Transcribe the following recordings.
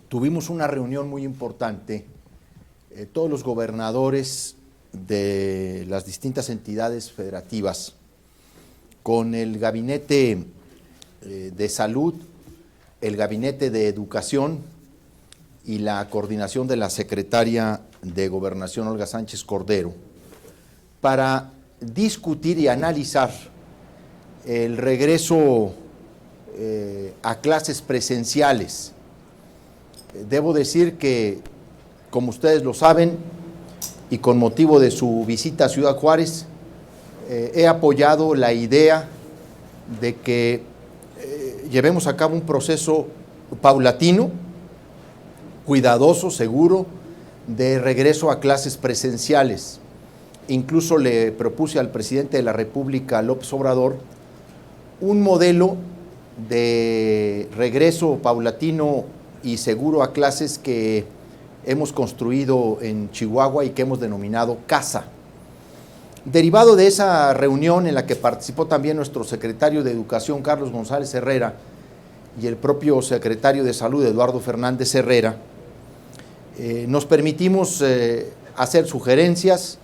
tuvimos una reunión muy importante, todos los gobernadores de las distintas entidades federativas, con el Gabinete de Salud, el Gabinete de Educación y la coordinación de la Secretaria de Gobernación, Olga Sánchez Cordero, para discutir y analizar el regreso a clases presenciales. Debo decir que, como ustedes lo saben, y con motivo de su visita a Ciudad Juárez, he apoyado la idea de que llevemos a cabo un proceso paulatino, cuidadoso, seguro, de regreso a clases presenciales. Incluso le propuse al presidente de la República, López Obrador, un modelo de regreso paulatino y seguro a clases que hemos construido en Chihuahua y que hemos denominado CASA. Derivado de esa reunión en la que participó también nuestro secretario de Educación, Carlos González Herrera, y el propio secretario de Salud, Eduardo Fernández Herrera, nos permitimos hacer sugerencias,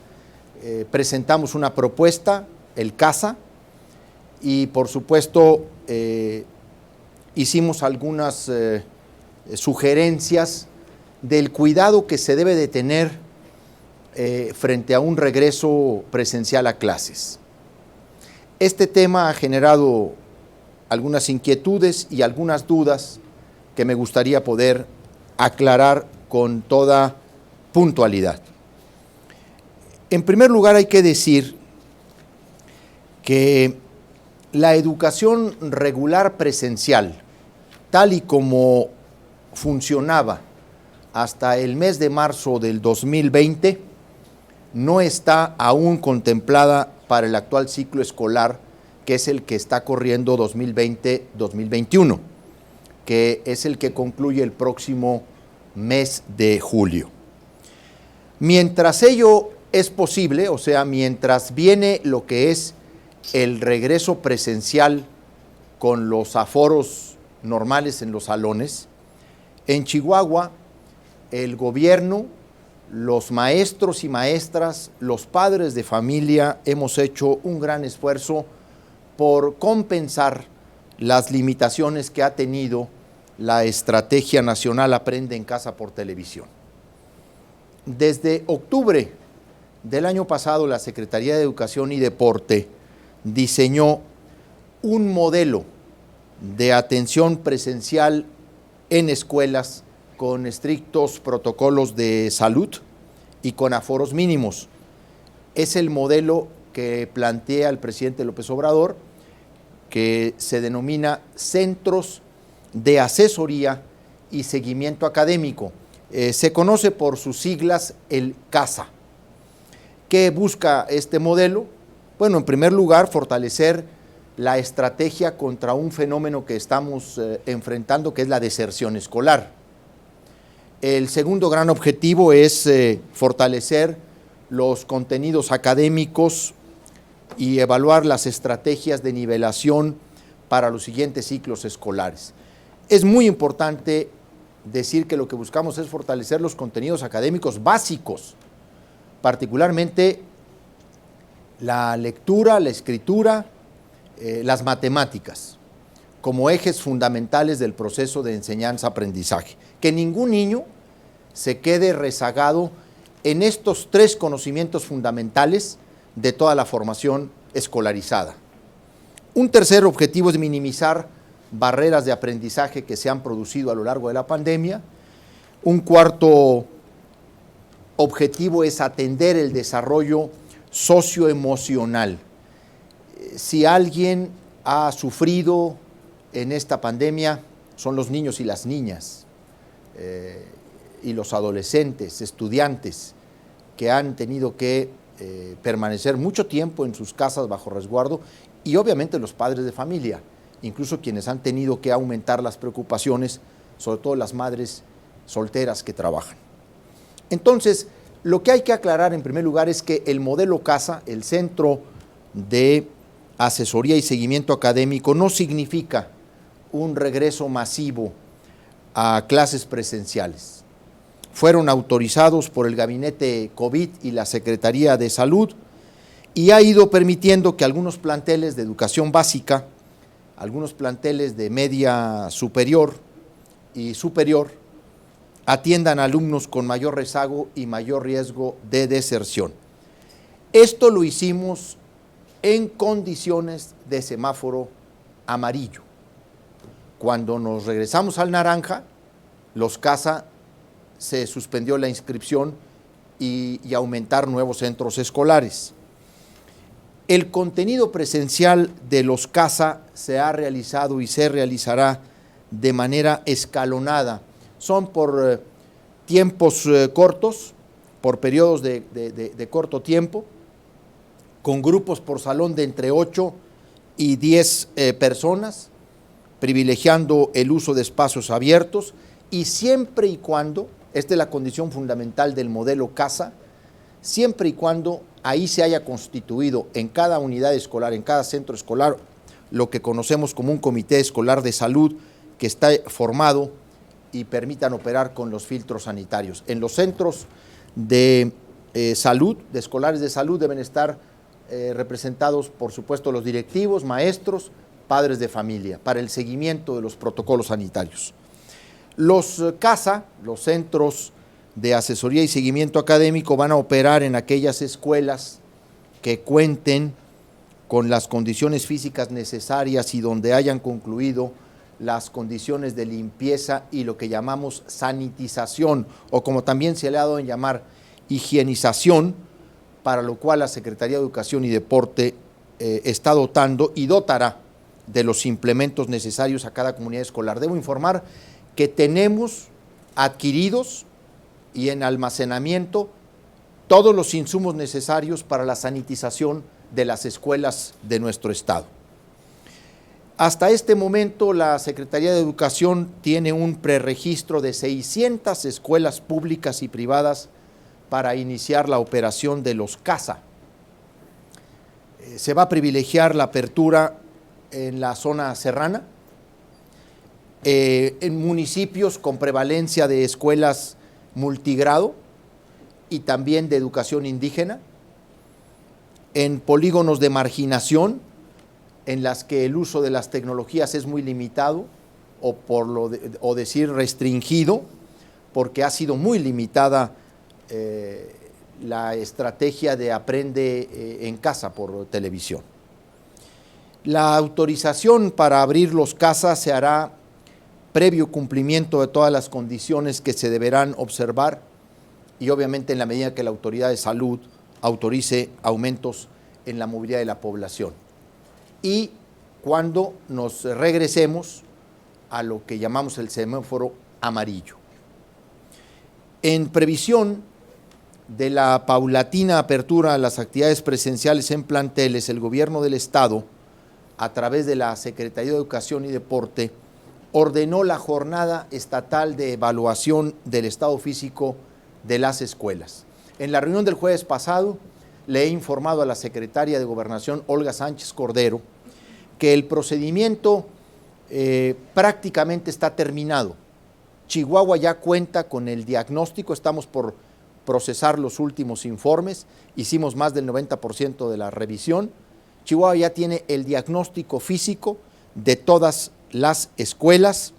presentamos una propuesta, el CASA, y por supuesto hicimos algunas sugerencias del cuidado que se debe de tener frente a un regreso presencial a clases. Este tema ha generado algunas inquietudes y algunas dudas que me gustaría poder aclarar con toda puntualidad. En primer lugar, hay que decir que la educación regular presencial, tal y como funcionaba hasta el mes de marzo del 2020, no está aún contemplada para el actual ciclo escolar, que es el que está corriendo 2020-2021, que es el que concluye el próximo mes de julio. Mientras ello es posible, o sea, mientras viene lo que es el regreso presencial con los aforos normales en los salones, en Chihuahua el gobierno, los maestros y maestras, los padres de familia hemos hecho un gran esfuerzo por compensar las limitaciones que ha tenido la Estrategia Nacional Aprende en Casa por Televisión. Desde octubre del año pasado, la Secretaría de Educación y Deporte diseñó un modelo de atención presencial en escuelas con estrictos protocolos de salud y con aforos mínimos. Es el modelo que plantea el presidente López Obrador, que se denomina Centros de Asesoría y Seguimiento Académico. Se conoce por sus siglas el CASA. ¿Qué busca este modelo? Bueno, en primer lugar, fortalecer la estrategia contra un fenómeno que estamos enfrentando, que es la deserción escolar. El segundo gran objetivo es fortalecer los contenidos académicos y evaluar las estrategias de nivelación para los siguientes ciclos escolares. Es muy importante decir que lo que buscamos es fortalecer los contenidos académicos básicos, particularmente la lectura, la escritura, las matemáticas, como ejes fundamentales del proceso de enseñanza-aprendizaje. Que ningún niño se quede rezagado en estos tres conocimientos fundamentales de toda la formación escolarizada. Un tercer objetivo es minimizar barreras de aprendizaje que se han producido a lo largo de la pandemia. Un cuarto objetivo es atender el desarrollo socioemocional. Si alguien ha sufrido en esta pandemia, son los niños y las niñas y los adolescentes, estudiantes, que han tenido que permanecer mucho tiempo en sus casas bajo resguardo, y obviamente los padres de familia, incluso quienes han tenido que aumentar las preocupaciones, sobre todo las madres solteras que trabajan. Entonces, lo que hay que aclarar en primer lugar es que el modelo CASA, el Centro de Asesoría y Seguimiento Académico, no significa un regreso masivo a clases presenciales. Fueron autorizados por el Gabinete COVID y la Secretaría de Salud y ha ido permitiendo que algunos planteles de educación básica, algunos planteles de media superior y superior atiendan a alumnos con mayor rezago y mayor riesgo de deserción. Esto lo hicimos en condiciones de semáforo amarillo. Cuando nos regresamos al naranja, los CASA se suspendió la inscripción y aumentar nuevos centros escolares. El contenido presencial de los CASA se ha realizado y se realizará de manera escalonada. Son por tiempos cortos, por periodos de corto tiempo, con grupos por salón de entre 8 y 10 personas, privilegiando el uso de espacios abiertos y siempre y cuando, esta es la condición fundamental del modelo CASA, siempre y cuando ahí se haya constituido en cada unidad escolar, en cada centro escolar, lo que conocemos como un comité escolar de salud que está formado y permitan operar con los filtros sanitarios. En los centros de salud, de escolares de salud, deben estar representados, por supuesto, los directivos, maestros, padres de familia, para el seguimiento de los protocolos sanitarios. Los CASA, los Centros de Asesoría y Seguimiento Académico, van a operar en aquellas escuelas que cuenten con las condiciones físicas necesarias y donde hayan concluido las condiciones de limpieza y lo que llamamos sanitización, o como también se le ha dado en llamar higienización, para lo cual la Secretaría de Educación y Deporte está dotando y dotará de los implementos necesarios a cada comunidad escolar. Debo informar que tenemos adquiridos y en almacenamiento todos los insumos necesarios para la sanitización de las escuelas de nuestro estado. Hasta este momento la Secretaría de Educación tiene un preregistro de 600 escuelas públicas y privadas para iniciar la operación de los CASA. Se va a privilegiar la apertura en la zona serrana, en municipios con prevalencia de escuelas multigrado y también de educación indígena, en polígonos de marginación, en las que el uso de las tecnologías es muy limitado o decir restringido, porque ha sido muy limitada la estrategia de aprende en casa por televisión. La autorización para abrir los CASA se hará previo cumplimiento de todas las condiciones que se deberán observar y obviamente en la medida que la autoridad de salud autorice aumentos en la movilidad de la población. Y cuando nos regresemos a lo que llamamos el semáforo amarillo. En previsión de la paulatina apertura a las actividades presenciales en planteles, el gobierno del estado, a través de la Secretaría de Educación y Deporte, ordenó la jornada estatal de evaluación del estado físico de las escuelas. En la reunión del jueves pasado, le he informado a la secretaria de Gobernación, Olga Sánchez Cordero, que el procedimiento prácticamente está terminado. Chihuahua ya cuenta con el diagnóstico, estamos por procesar los últimos informes, hicimos más del 90% de la revisión. Chihuahua ya tiene el diagnóstico físico de todas las escuelas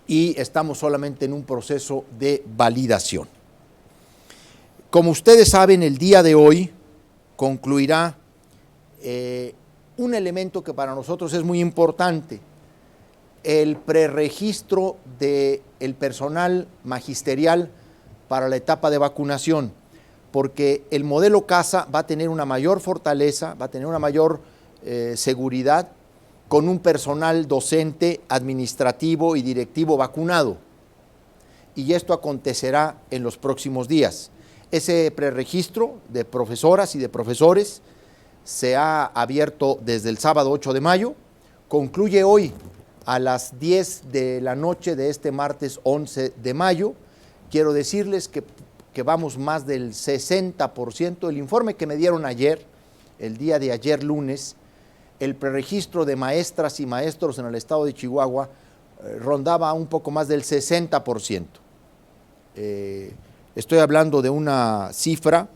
y estamos solamente en un proceso de validación. Como ustedes saben, el día de hoy concluirá un elemento que para nosotros es muy importante, el preregistro del personal magisterial para la etapa de vacunación, porque el modelo CASA va a tener una mayor fortaleza, va a tener una mayor seguridad con un personal docente, administrativo y directivo vacunado. Y esto acontecerá en los próximos días. Ese preregistro de profesoras y de profesores se ha abierto desde el sábado 8 de mayo, concluye hoy a las 10 de la noche de este martes 11 de mayo. Quiero decirles que vamos más del 60%. El informe que me dieron ayer, el día de ayer lunes, el preregistro de maestras y maestros en el estado de Chihuahua rondaba un poco más del 60%. Estoy hablando de una cifra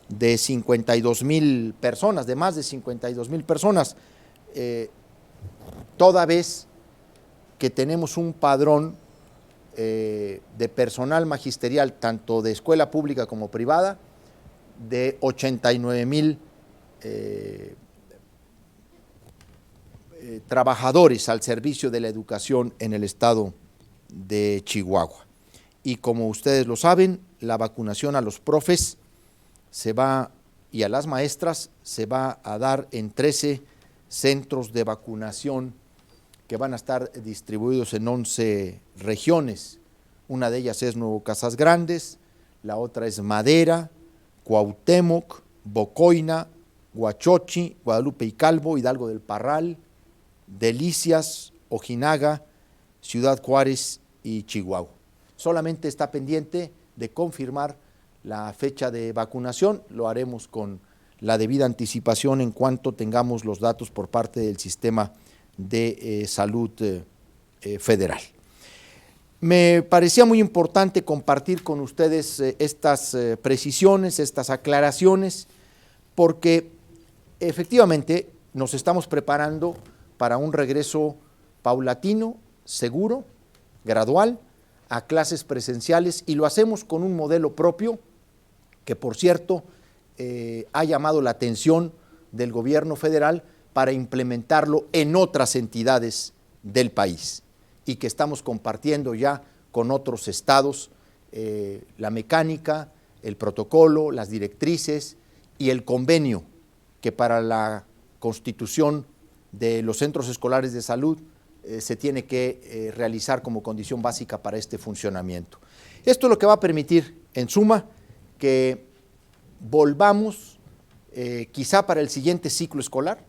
de 52,000 personas, de más de 52,000 personas, toda vez que tenemos un padrón de personal magisterial, tanto de escuela pública como privada, de 89,000 trabajadores al servicio de la educación en el estado de Chihuahua. Y como ustedes lo saben, la vacunación a los profes y a las maestras se va a dar en 13 centros de vacunación que van a estar distribuidos en 11 regiones. Una de ellas es Nuevo Casas Grandes, la otra es Madera, Cuauhtémoc, Bocoina, Huachochi, Guadalupe y Calvo, Hidalgo del Parral, Delicias, Ojinaga, Ciudad Juárez y Chihuahua. Solamente está pendiente de confirmar la fecha de vacunación, lo haremos con la debida anticipación en cuanto tengamos los datos por parte del sistema de salud federal. Me parecía muy importante compartir con ustedes estas precisiones, estas aclaraciones, porque efectivamente nos estamos preparando para un regreso paulatino, seguro, gradual, a clases presenciales, y lo hacemos con un modelo propio que, por cierto, ha llamado la atención del gobierno federal para implementarlo en otras entidades del país y que estamos compartiendo ya con otros estados la mecánica, el protocolo, las directrices y el convenio que para la constitución de los centros escolares de salud se tiene que realizar como condición básica para este funcionamiento. Esto es lo que va a permitir, en suma, que volvamos quizá para el siguiente ciclo escolar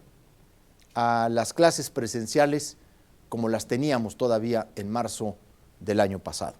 a las clases presenciales como las teníamos todavía en marzo del año pasado.